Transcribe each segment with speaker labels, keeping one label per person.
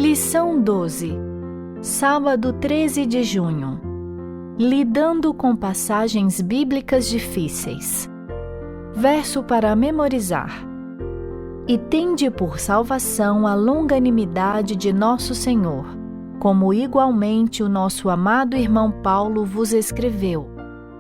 Speaker 1: Lição 12. Sábado 13 de junho. Lidando com passagens bíblicas difíceis. Verso para memorizar. E tende por salvação a longanimidade de nosso Senhor, como igualmente o nosso amado irmão Paulo vos escreveu,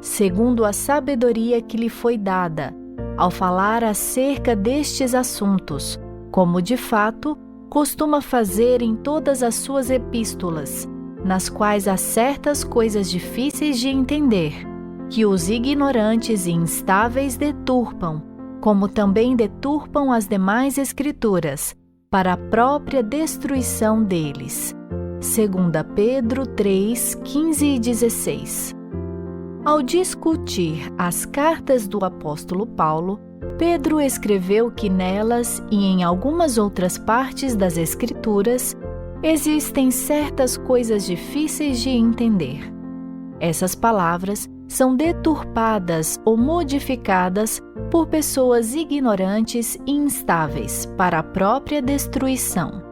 Speaker 1: segundo a sabedoria que lhe foi dada, ao falar acerca destes assuntos, como de fato costuma fazer em todas as suas epístolas, nas quais há certas coisas difíceis de entender, que os ignorantes e instáveis deturpam, como também deturpam as demais escrituras, para a própria destruição deles. 2 Pedro 3, 15 e 16. Ao discutir as cartas do apóstolo Paulo, Pedro escreveu que nelas e em algumas outras partes das Escrituras existem certas coisas difíceis de entender. Essas palavras são deturpadas ou modificadas por pessoas ignorantes e instáveis para a própria destruição.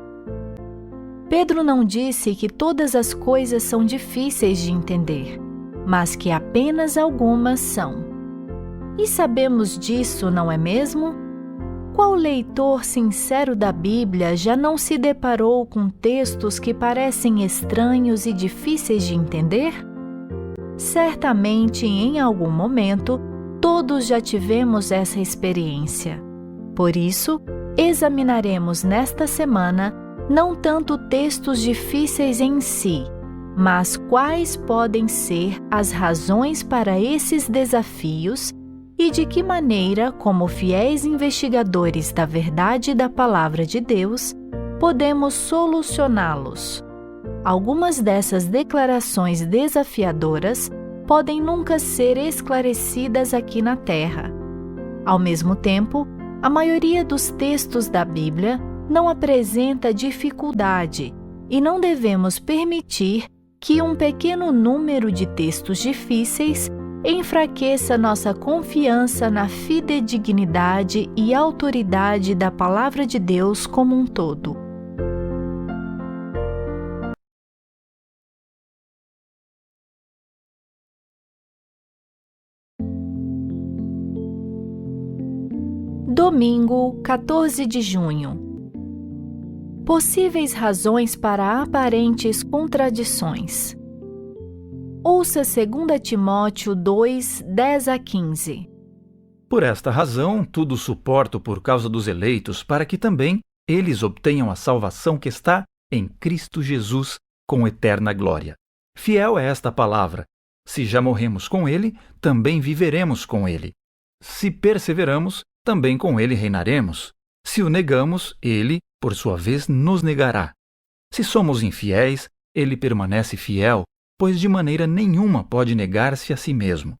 Speaker 1: Pedro não disse que todas as coisas são difíceis de entender, mas que apenas algumas são. E sabemos disso, não é mesmo? Qual leitor sincero da Bíblia já não se deparou com textos que parecem estranhos e difíceis de entender? Certamente, em algum momento, todos já tivemos essa experiência. Por isso, examinaremos nesta semana não tanto textos difíceis em si, mas quais podem ser as razões para esses desafios e de que maneira, como fiéis investigadores da verdade da Palavra de Deus, podemos solucioná-los. Algumas dessas declarações desafiadoras podem nunca ser esclarecidas aqui na Terra. Ao mesmo tempo, a maioria dos textos da Bíblia não apresenta dificuldade e não devemos permitir que um pequeno número de textos difíceis enfraqueça nossa confiança na fidedignidade e autoridade da Palavra de Deus como um todo. Domingo, 14 de junho. Possíveis razões para aparentes contradições. Ouça 2 Timóteo 2, 10 a 15.
Speaker 2: Por esta razão, tudo suporto por causa dos eleitos, para que também eles obtenham a salvação que está em Cristo Jesus com eterna glória. Fiel é esta palavra: se já morremos com ele, também viveremos com ele. Se perseveramos, também com ele reinaremos. Se o negamos, ele, por sua vez, nos negará. Se somos infiéis, ele permanece fiel, pois de maneira nenhuma pode negar-se a si mesmo.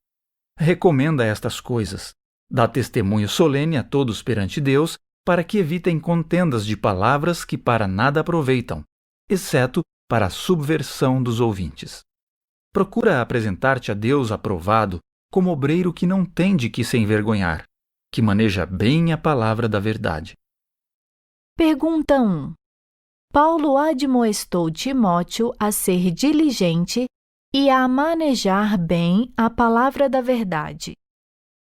Speaker 2: Recomenda estas coisas. Dá testemunho solene a todos perante Deus, para que evitem contendas de palavras que para nada aproveitam, exceto para a subversão dos ouvintes. Procura apresentar-te a Deus aprovado, como obreiro que não tem de que se envergonhar, que maneja bem a palavra da verdade.
Speaker 1: Pergunta 1. Paulo admoestou Timóteo a ser diligente e a manejar bem a palavra da verdade.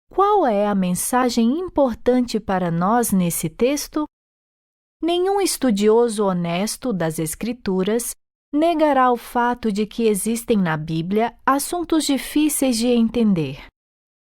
Speaker 1: Qual é a mensagem importante para nós nesse texto? Nenhum estudioso honesto das Escrituras negará o fato de que existem na Bíblia assuntos difíceis de entender.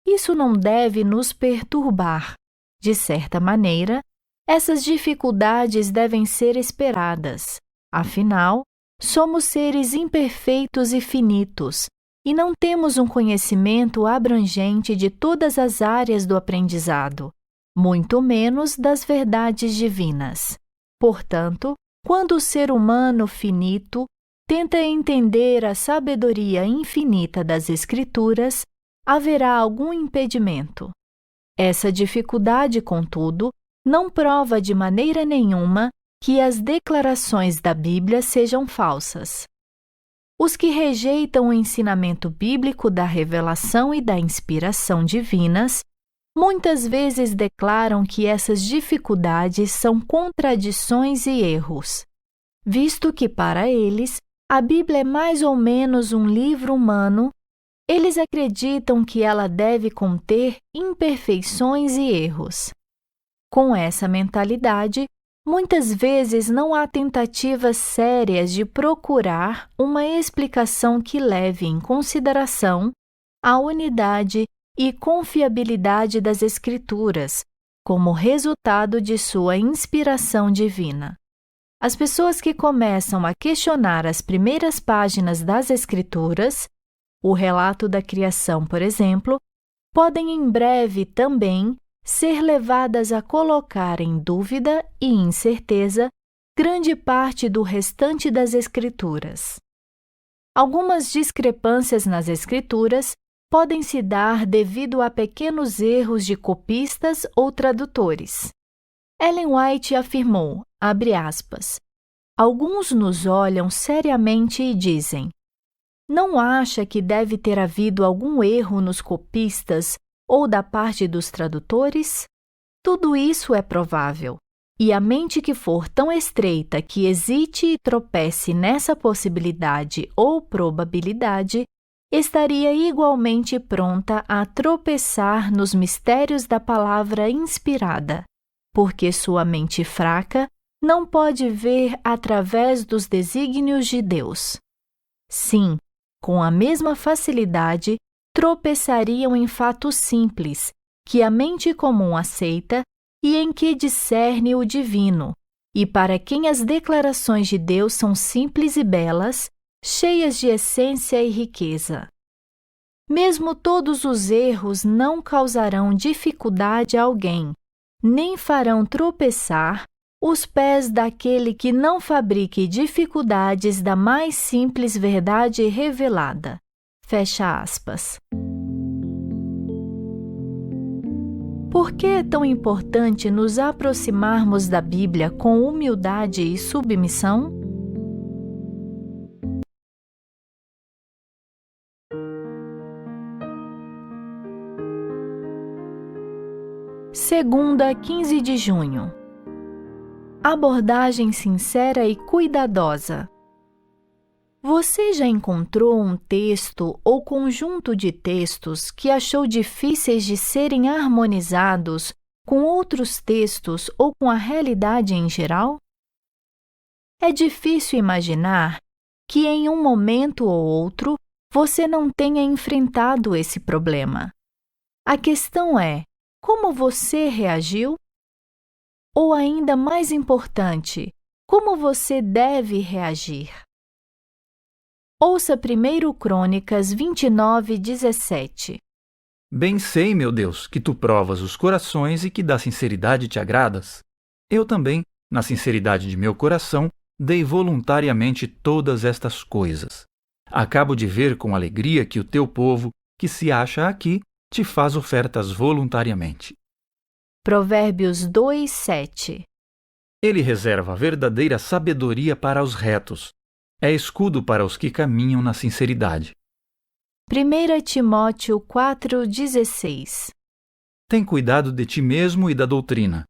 Speaker 1: Isso não deve nos perturbar. De certa maneira, essas dificuldades devem ser esperadas. Afinal, somos seres imperfeitos e finitos, e não temos um conhecimento abrangente de todas as áreas do aprendizado, muito menos das verdades divinas. Portanto, quando o ser humano finito tenta entender a sabedoria infinita das Escrituras, haverá algum impedimento. Essa dificuldade, contudo, não prova de maneira nenhuma que as declarações da Bíblia sejam falsas. Os que rejeitam o ensinamento bíblico da revelação e da inspiração divinas, muitas vezes declaram que essas dificuldades são contradições e erros. Visto que, para eles, a Bíblia é mais ou menos um livro humano, eles acreditam que ela deve conter imperfeições e erros. Com essa mentalidade, muitas vezes não há tentativas sérias de procurar uma explicação que leve em consideração a unidade e confiabilidade das Escrituras, como resultado de sua inspiração divina. As pessoas que começam a questionar as primeiras páginas das Escrituras, o relato da criação, por exemplo, podem em breve também ser levadas a colocar em dúvida e incerteza grande parte do restante das Escrituras. Algumas discrepâncias nas Escrituras podem se dar devido a pequenos erros de copistas ou tradutores. Ellen White afirmou, abre aspas, alguns nos olham seriamente e dizem: não acha que deve ter havido algum erro nos copistas ou da parte dos tradutores? Tudo isso é provável, e a mente que for tão estreita que hesite e tropece nessa possibilidade ou probabilidade, estaria igualmente pronta a tropeçar nos mistérios da palavra inspirada, porque sua mente fraca não pode ver através dos desígnios de Deus. Sim, com a mesma facilidade, tropeçariam em fatos simples, que a mente comum aceita e em que discerne o divino, e para quem as declarações de Deus são simples e belas, cheias de essência e riqueza. Mesmo todos os erros não causarão dificuldade a alguém, nem farão tropeçar os pés daquele que não fabrique dificuldades da mais simples verdade revelada. Fecha aspas. Por que é tão importante nos aproximarmos da Bíblia com humildade e submissão? Segunda, 15 de junho. Abordagem sincera e cuidadosa. Você já encontrou um texto ou conjunto de textos que achou difíceis de serem harmonizados com outros textos ou com a realidade em geral? É difícil imaginar que em um momento ou outro você não tenha enfrentado esse problema. A questão é: como você reagiu? Ou ainda mais importante, como você deve reagir? Ouça 1 Crônicas 29:17.
Speaker 2: Bem sei, meu Deus, que tu provas os corações e que da sinceridade te agradas. Eu também, na sinceridade de meu coração, dei voluntariamente todas estas coisas. Acabo de ver com alegria que o teu povo, que se acha aqui, te faz ofertas voluntariamente.
Speaker 1: Provérbios 2:7.
Speaker 2: Ele reserva verdadeira sabedoria para os retos. É escudo para os que caminham na sinceridade.
Speaker 1: 1 Timóteo 4:16.
Speaker 2: Tem cuidado de ti mesmo e da doutrina.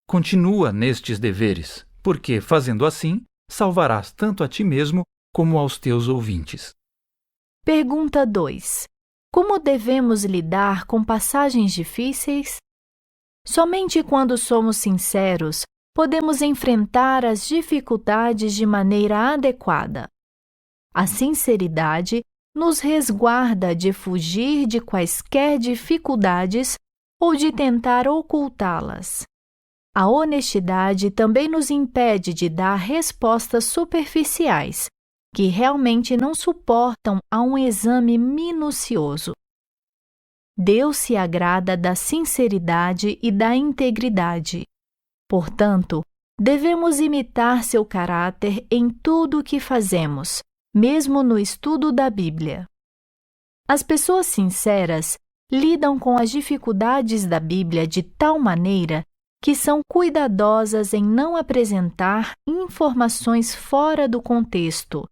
Speaker 2: Continua nestes deveres, porque, fazendo assim, salvarás tanto a ti mesmo como aos teus ouvintes.
Speaker 1: Pergunta 2. Como devemos lidar com passagens difíceis? Somente quando somos sinceros, podemos enfrentar as dificuldades de maneira adequada. A sinceridade nos resguarda de fugir de quaisquer dificuldades ou de tentar ocultá-las. A honestidade também nos impede de dar respostas superficiais, que realmente não suportam a um exame minucioso. Deus se agrada da sinceridade e da integridade. Portanto, devemos imitar seu caráter em tudo o que fazemos, mesmo no estudo da Bíblia. As pessoas sinceras lidam com as dificuldades da Bíblia de tal maneira que são cuidadosas em não apresentar informações fora do contexto,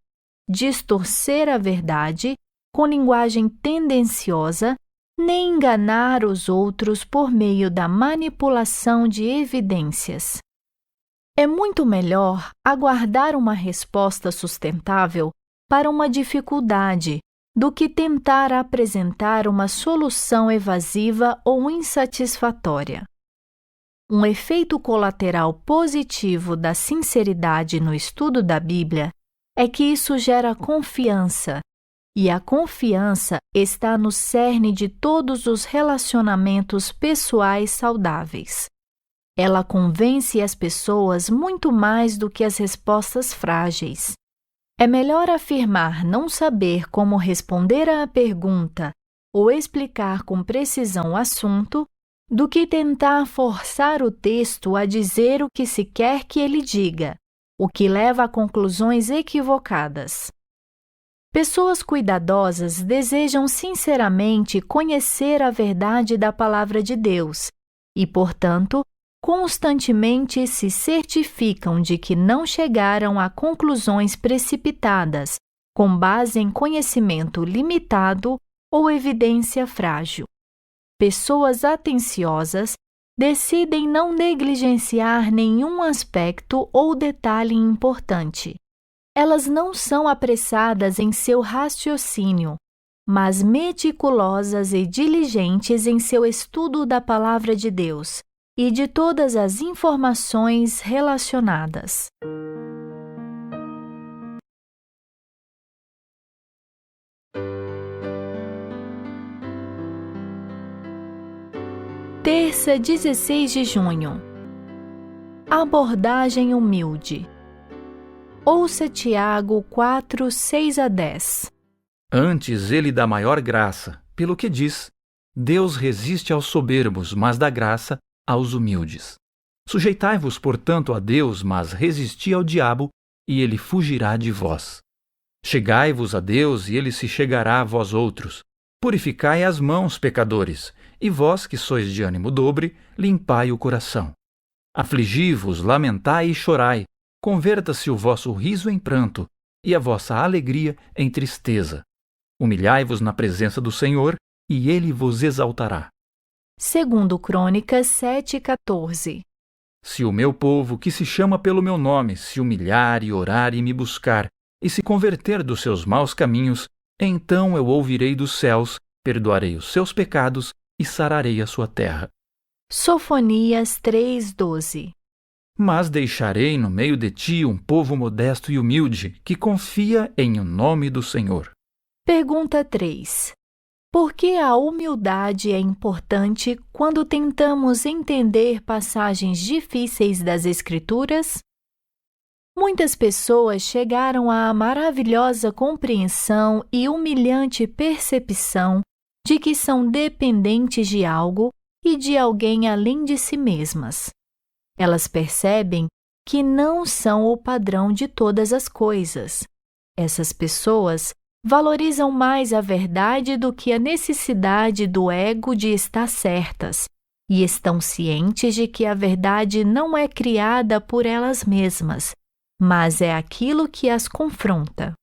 Speaker 1: distorcer a verdade com linguagem tendenciosa, nem enganar os outros por meio da manipulação de evidências. É muito melhor aguardar uma resposta sustentável para uma dificuldade do que tentar apresentar uma solução evasiva ou insatisfatória. Um efeito colateral positivo da sinceridade no estudo da Bíblia é que isso gera confiança, e a confiança está no cerne de todos os relacionamentos pessoais saudáveis. Ela convence as pessoas muito mais do que as respostas frágeis. É melhor afirmar não saber como responder à pergunta ou explicar com precisão o assunto do que tentar forçar o texto a dizer o que se quer que ele diga, o que leva a conclusões equivocadas. Pessoas cuidadosas desejam sinceramente conhecer a verdade da Palavra de Deus e, portanto, constantemente se certificam de que não chegaram a conclusões precipitadas, com base em conhecimento limitado ou evidência frágil. Pessoas atenciosas decidem não negligenciar nenhum aspecto ou detalhe importante. Elas não são apressadas em seu raciocínio, mas meticulosas e diligentes em seu estudo da Palavra de Deus e de todas as informações relacionadas. Terça, 16 de junho. Abordagem humilde. Ouça Tiago 4, 6 a 10.
Speaker 2: Antes ele dá maior graça, pelo que diz: Deus resiste aos soberbos, mas dá graça aos humildes. Sujeitai-vos, portanto, a Deus, mas resisti ao diabo, e ele fugirá de vós. Chegai-vos a Deus, e ele se chegará a vós outros. Purificai as mãos, pecadores, e vós que sois de ânimo dobre, limpai o coração. Afligi-vos, lamentai e chorai, converta-se o vosso riso em pranto, e a vossa alegria em tristeza. Humilhai-vos na presença do Senhor, e ele vos exaltará.
Speaker 1: Segundo Crônicas 7:14.
Speaker 2: Se o meu povo, que se chama pelo meu nome, se humilhar e orar e me buscar, e se converter dos seus maus caminhos, então eu ouvirei dos céus, perdoarei os seus pecados e sararei a sua terra.
Speaker 1: Sofonias 3:12.
Speaker 2: Mas deixarei no meio de ti um povo modesto e humilde, que confia em o nome do Senhor.
Speaker 1: Pergunta 3. Por que a humildade é importante quando tentamos entender passagens difíceis das Escrituras? Muitas pessoas chegaram à maravilhosa compreensão e humilhante percepção de que são dependentes de algo e de alguém além de si mesmas. Elas percebem que não são o padrão de todas as coisas. Essas pessoas valorizam mais a verdade do que a necessidade do ego de estar certas, e estão cientes de que a verdade não é criada por elas mesmas, mas é aquilo que as confronta.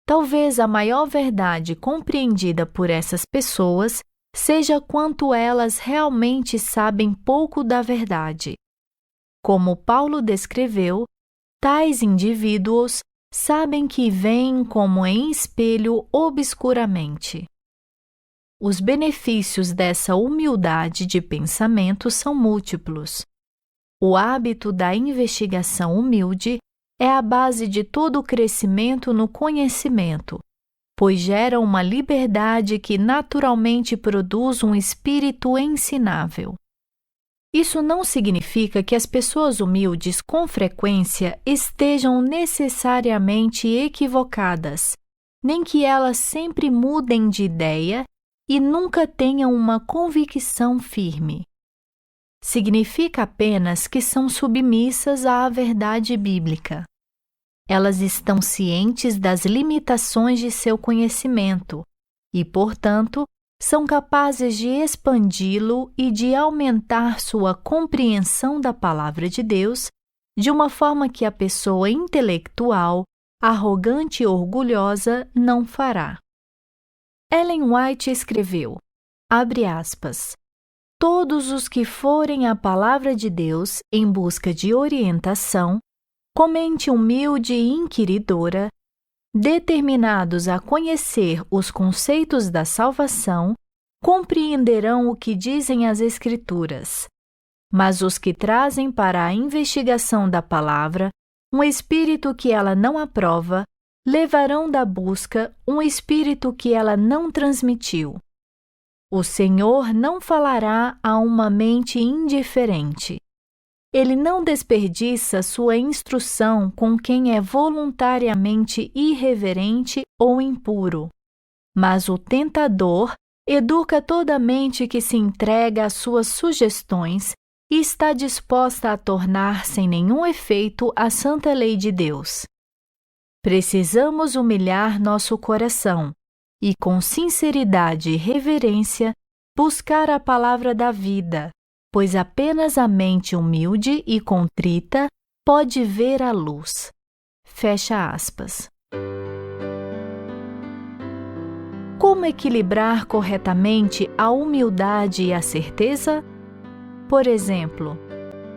Speaker 1: Talvez a maior verdade compreendida por essas pessoas seja quanto elas realmente sabem pouco da verdade. Como Paulo descreveu, tais indivíduos sabem que veem como em espelho obscuramente. Os benefícios dessa humildade de pensamento são múltiplos. O hábito da investigação humilde é a base de todo o crescimento no conhecimento, pois gera uma liberdade que naturalmente produz um espírito ensinável. Isso não significa que as pessoas humildes com frequência estejam necessariamente equivocadas, nem que elas sempre mudem de ideia e nunca tenham uma convicção firme. Significa apenas que são submissas à verdade bíblica. Elas estão cientes das limitações de seu conhecimento e, portanto, são capazes de expandi-lo e de aumentar sua compreensão da Palavra de Deus de uma forma que a pessoa intelectual, arrogante e orgulhosa não fará. Ellen White escreveu, abre aspas, Todos os que forem à palavra de Deus em busca de orientação, com mente humilde e inquiridora, determinados a conhecer os conceitos da salvação, compreenderão o que dizem as Escrituras. Mas os que trazem para a investigação da palavra um espírito que ela não aprova, levarão da busca um espírito que ela não transmitiu. O Senhor não falará a uma mente indiferente. Ele não desperdiça sua instrução com quem é voluntariamente irreverente ou impuro. Mas o tentador educa toda a mente que se entrega às suas sugestões e está disposta a tornar sem nenhum efeito a santa lei de Deus. Precisamos humilhar nosso coração e, com sinceridade e reverência, buscar a palavra da vida, pois apenas a mente humilde e contrita pode ver a luz. Fecha aspas. Como equilibrar corretamente a humildade e a certeza? Por exemplo,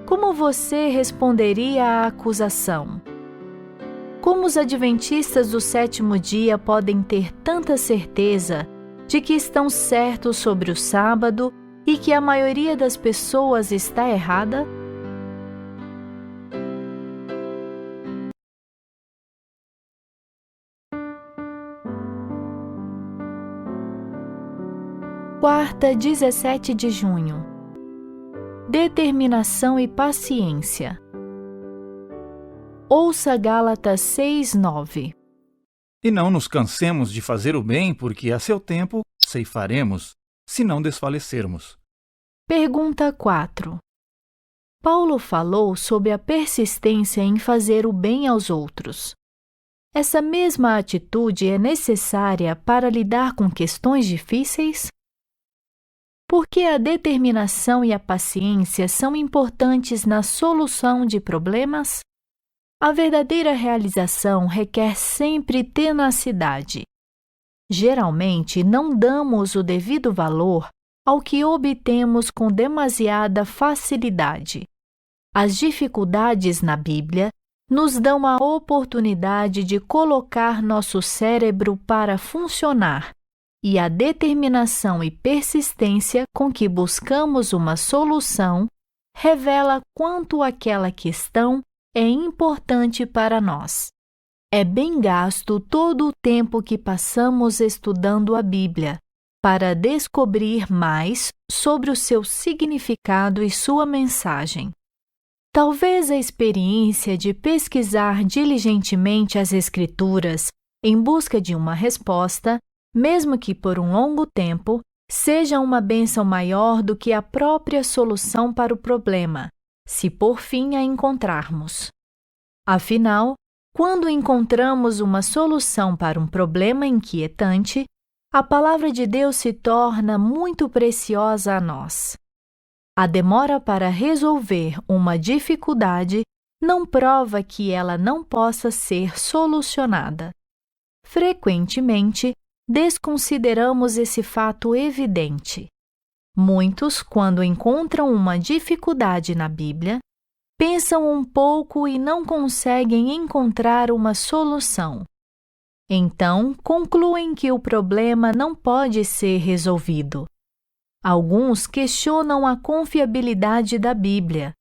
Speaker 1: como você responderia à acusação? Como os adventistas do sétimo dia podem ter tanta certeza de que estão certos sobre o sábado e que a maioria das pessoas está errada? Quarta, 17 de junho. Determinação e paciência. Ouça Gálatas 6:9.
Speaker 2: E não nos cansemos de fazer o bem, porque a seu tempo ceifaremos, se não desfalecermos.
Speaker 1: Pergunta 4. Paulo falou sobre a persistência em fazer o bem aos outros. Essa mesma atitude é necessária para lidar com questões difíceis? Por que a determinação e a paciência são importantes na solução de problemas? A verdadeira realização requer sempre tenacidade. Geralmente, não damos o devido valor ao que obtemos com demasiada facilidade. As dificuldades na Bíblia nos dão a oportunidade de colocar nosso cérebro para funcionar, e a determinação e persistência com que buscamos uma solução revela quanto aquela questão é importante para nós. É bem gasto todo o tempo que passamos estudando a Bíblia para descobrir mais sobre o seu significado e sua mensagem. Talvez a experiência de pesquisar diligentemente as Escrituras em busca de uma resposta, mesmo que por um longo tempo, seja uma bênção maior do que a própria solução para o problema, se por fim a encontrarmos. Afinal, quando encontramos uma solução para um problema inquietante, a palavra de Deus se torna muito preciosa a nós. A demora para resolver uma dificuldade não prova que ela não possa ser solucionada. Frequentemente, desconsideramos esse fato evidente. Muitos, quando encontram uma dificuldade na Bíblia, pensam um pouco e não conseguem encontrar uma solução. Então, concluem que o problema não pode ser resolvido. Alguns questionam a confiabilidade da Bíblia,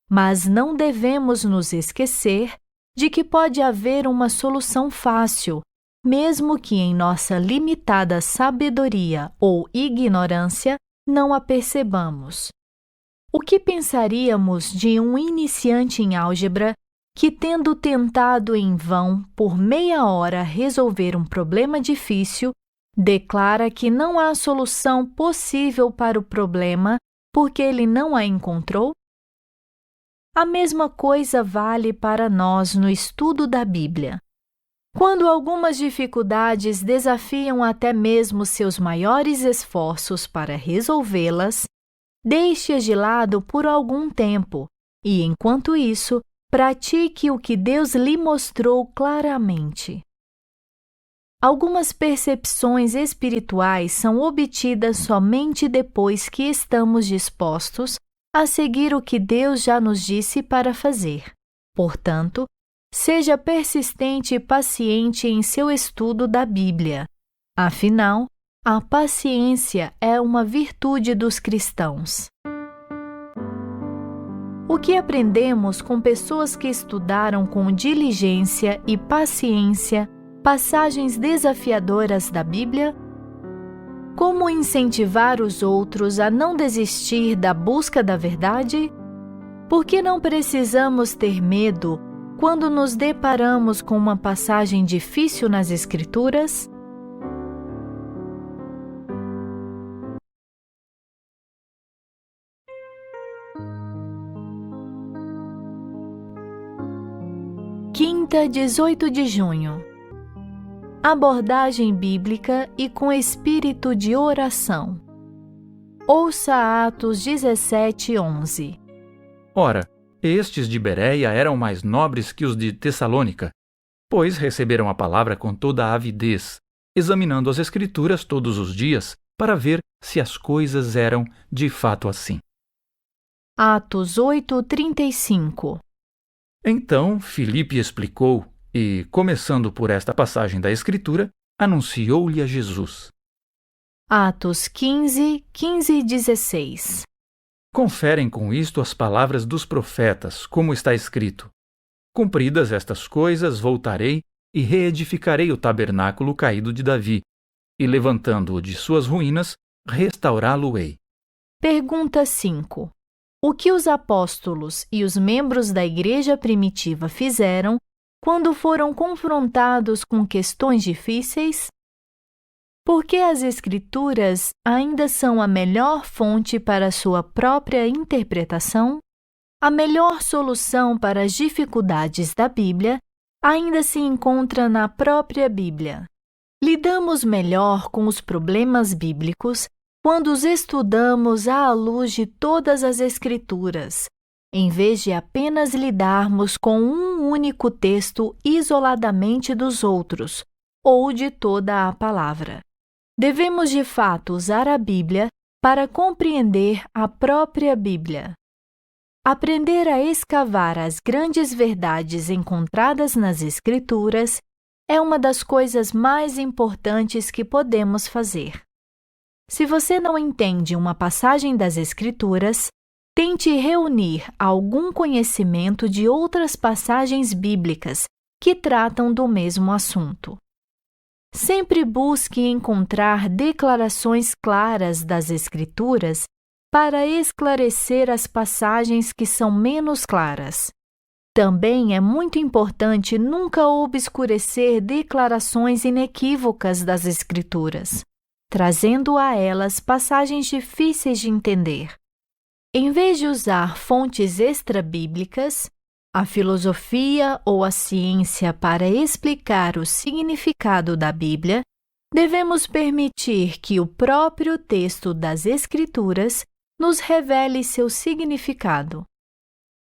Speaker 1: mas não devemos nos esquecer de que pode haver uma solução fácil, mesmo que em nossa limitada sabedoria ou ignorância não a percebamos. O que pensaríamos de um iniciante em álgebra que, tendo tentado em vão por meia hora resolver um problema difícil, declara que não há solução possível para o problema porque ele não a encontrou? A mesma coisa vale para nós no estudo da Bíblia. Quando algumas dificuldades desafiam até mesmo seus maiores esforços para resolvê-las, deixe-as de lado por algum tempo e, enquanto isso, pratique o que Deus lhe mostrou claramente. Algumas percepções espirituais são obtidas somente depois que estamos dispostos a seguir o que Deus já nos disse para fazer. Portanto, seja persistente e paciente em seu estudo da Bíblia. Afinal, a paciência é uma virtude dos cristãos. O que aprendemos com pessoas que estudaram com diligência e paciência passagens desafiadoras da Bíblia? Como incentivar os outros a não desistir da busca da verdade? Por que não precisamos ter medo quando nos deparamos com uma passagem difícil nas Escrituras? Quinta, 18 de junho. Abordagem bíblica e com espírito de oração. Ouça Atos 17:11.
Speaker 2: Ora, estes de Bereia eram mais nobres que os de Tessalônica, pois receberam a palavra com toda a avidez, examinando as Escrituras todos os dias para ver se as coisas eram de fato assim.
Speaker 1: Atos 8:35.
Speaker 2: Então Filipe explicou e, começando por esta passagem da Escritura, anunciou-lhe a Jesus.
Speaker 1: Atos 15:15 e 16.
Speaker 2: Conferem com isto as palavras dos profetas, como está escrito: Cumpridas estas coisas, voltarei e reedificarei o tabernáculo caído de Davi, e levantando-o de suas ruínas, restaurá-lo-ei.
Speaker 1: Pergunta 5. O que os apóstolos e os membros da igreja primitiva fizeram quando foram confrontados com questões difíceis? Por que as Escrituras ainda são a melhor fonte para sua própria interpretação? A melhor solução para as dificuldades da Bíblia ainda se encontra na própria Bíblia. Lidamos melhor com os problemas bíblicos quando os estudamos à luz de todas as Escrituras, em vez de apenas lidarmos com um único texto isoladamente dos outros, ou de toda a palavra. Devemos de fato usar a Bíblia para compreender a própria Bíblia. Aprender a escavar as grandes verdades encontradas nas Escrituras é uma das coisas mais importantes que podemos fazer. Se você não entende uma passagem das Escrituras, tente reunir algum conhecimento de outras passagens bíblicas que tratam do mesmo assunto. Sempre busque encontrar declarações claras das Escrituras para esclarecer as passagens que são menos claras. Também é muito importante nunca obscurecer declarações inequívocas das Escrituras, trazendo a elas passagens difíceis de entender. Em vez de usar fontes extrabíblicas, a filosofia ou a ciência para explicar o significado da Bíblia, devemos permitir que o próprio texto das Escrituras nos revele seu significado.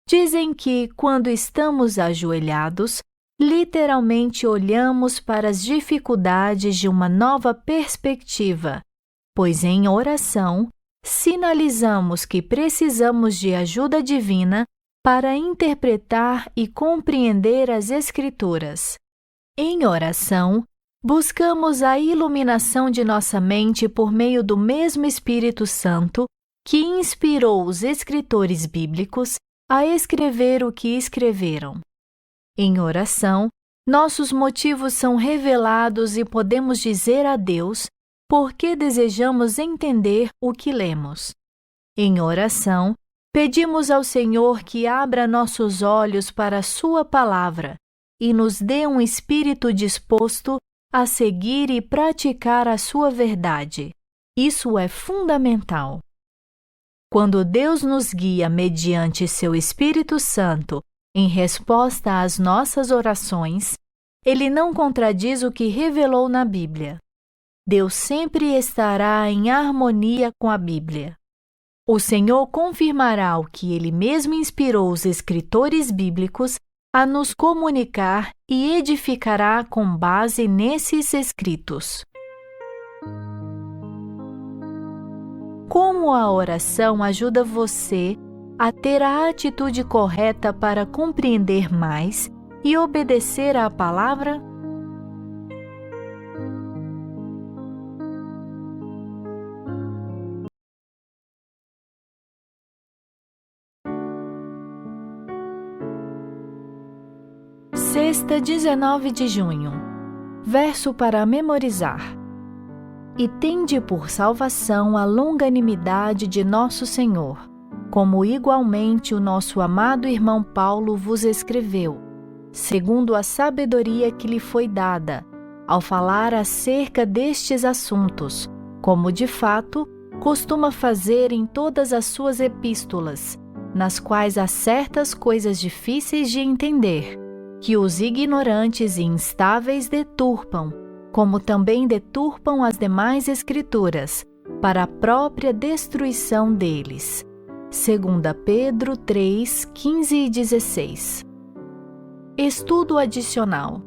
Speaker 1: Dizem que, quando estamos ajoelhados, literalmente olhamos para as dificuldades de uma nova perspectiva, pois em oração, sinalizamos que precisamos de ajuda divina para interpretar e compreender as Escrituras. Em oração, buscamos a iluminação de nossa mente por meio do mesmo Espírito Santo que inspirou os escritores bíblicos a escrever o que escreveram. Em oração, nossos motivos são revelados e podemos dizer a Deus por que desejamos entender o que lemos. Em oração, pedimos ao Senhor que abra nossos olhos para a Sua palavra e nos dê um espírito disposto a seguir e praticar a Sua verdade. Isso é fundamental. Quando Deus nos guia mediante seu Espírito Santo em resposta às nossas orações, Ele não contradiz o que revelou na Bíblia. Deus sempre estará em harmonia com a Bíblia. O Senhor confirmará o que Ele mesmo inspirou os escritores bíblicos a nos comunicar e edificará com base nesses escritos. Como a oração ajuda você a ter a atitude correta para compreender mais e obedecer à palavra? Sexta, 19 de junho. Verso para memorizar. E tende por salvação a longanimidade de nosso Senhor, como igualmente o nosso amado irmão Paulo vos escreveu, segundo a sabedoria que lhe foi dada, ao falar acerca destes assuntos, como de fato costuma fazer em todas as suas epístolas, nas quais há certas coisas difíceis de entender, que os ignorantes e instáveis deturpam, como também deturpam as demais Escrituras, para a própria destruição deles. 2 Pedro 3, 15 e 16. Estudo adicional.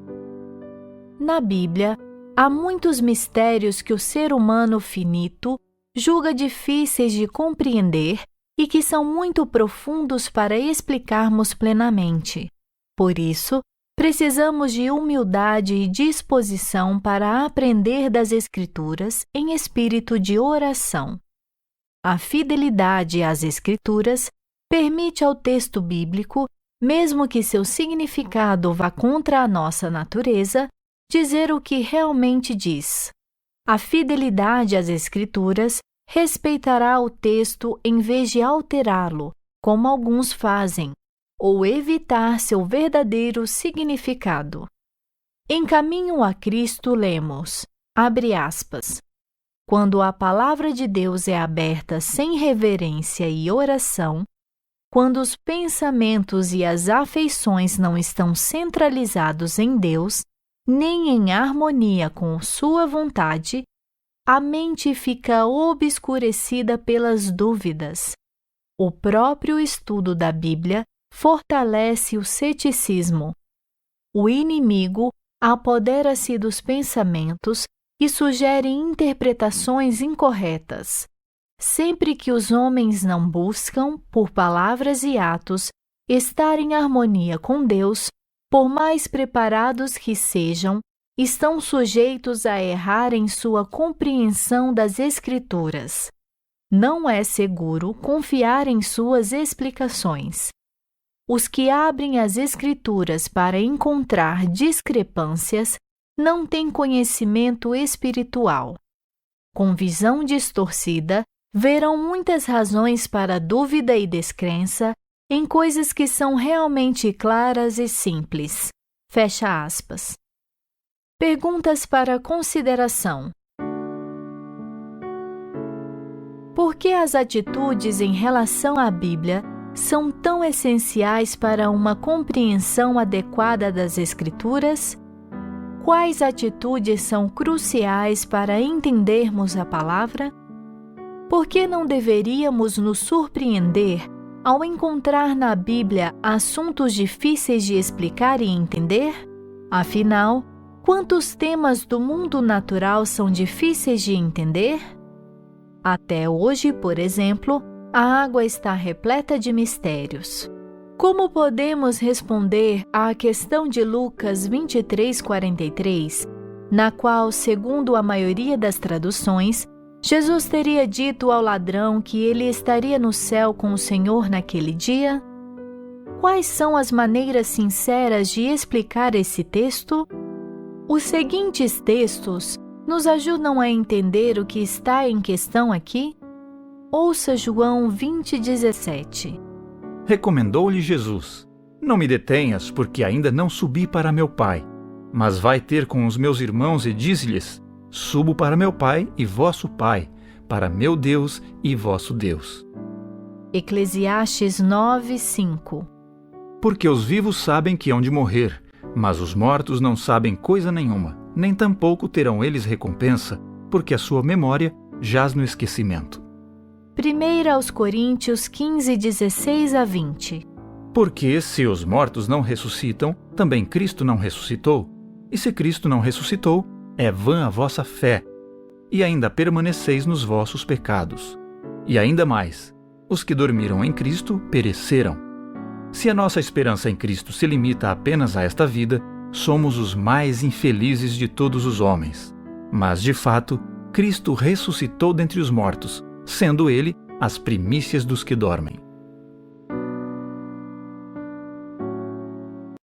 Speaker 1: Na Bíblia, há muitos mistérios que o ser humano finito julga difíceis de compreender e que são muito profundos para explicarmos plenamente. Por isso, precisamos de humildade e disposição para aprender das Escrituras em espírito de oração. A fidelidade às Escrituras permite ao texto bíblico, mesmo que seu significado vá contra a nossa natureza, dizer o que realmente diz. A fidelidade às Escrituras respeitará o texto em vez de alterá-lo, como alguns fazem, ou evitar seu verdadeiro significado. Em Caminho a Cristo lemos, abre aspas, quando a palavra de Deus é aberta sem reverência e oração, quando os pensamentos e as afeições não estão centralizados em Deus, nem em harmonia com sua vontade, a mente fica obscurecida pelas dúvidas. O próprio estudo da Bíblia fortalece o ceticismo. O inimigo apodera-se dos pensamentos e sugere interpretações incorretas. Sempre que os homens não buscam, por palavras e atos, estar em harmonia com Deus, por mais preparados que sejam, estão sujeitos a errar em sua compreensão das Escrituras. Não é seguro confiar em suas explicações. Os que abrem as Escrituras para encontrar discrepâncias não têm conhecimento espiritual. Com visão distorcida, verão muitas razões para dúvida e descrença em coisas que são realmente claras e simples. Fecha aspas. Perguntas para consideração. Por que as atitudes em relação à Bíblia são tão essenciais para uma compreensão adequada das Escrituras? Quais atitudes são cruciais para entendermos a palavra? Por que não deveríamos nos surpreender ao encontrar na Bíblia assuntos difíceis de explicar e entender? Afinal, quantos temas do mundo natural são difíceis de entender? Até hoje, por exemplo, a água está repleta de mistérios. Como podemos responder à questão de Lucas 23:43, na qual, segundo a maioria das traduções, Jesus teria dito ao ladrão que ele estaria no céu com o Senhor naquele dia? Quais são as maneiras sinceras de explicar esse texto? Os seguintes textos nos ajudam a entender o que está em questão aqui? Ouça João 20:17.
Speaker 2: Recomendou-lhe Jesus: Não me detenhas, porque ainda não subi para meu Pai, mas vai ter com os meus irmãos e diz-lhes: Subo para meu Pai e vosso Pai, para meu Deus e vosso Deus.
Speaker 1: Eclesiastes 9:5.
Speaker 2: Porque os vivos sabem que hão de morrer, mas os mortos não sabem coisa nenhuma, nem tampouco terão eles recompensa, porque a sua memória jaz no esquecimento.
Speaker 1: 1 aos Coríntios 15:16 a 20.
Speaker 2: Porque se os mortos não ressuscitam, também Cristo não ressuscitou. E se Cristo não ressuscitou, é vã a vossa fé, e ainda permaneceis nos vossos pecados. E ainda mais, os que dormiram em Cristo pereceram. Se a nossa esperança em Cristo se limita apenas a esta vida, somos os mais infelizes de todos os homens. Mas, de fato, Cristo ressuscitou dentre os mortos, sendo Ele as primícias dos que dormem.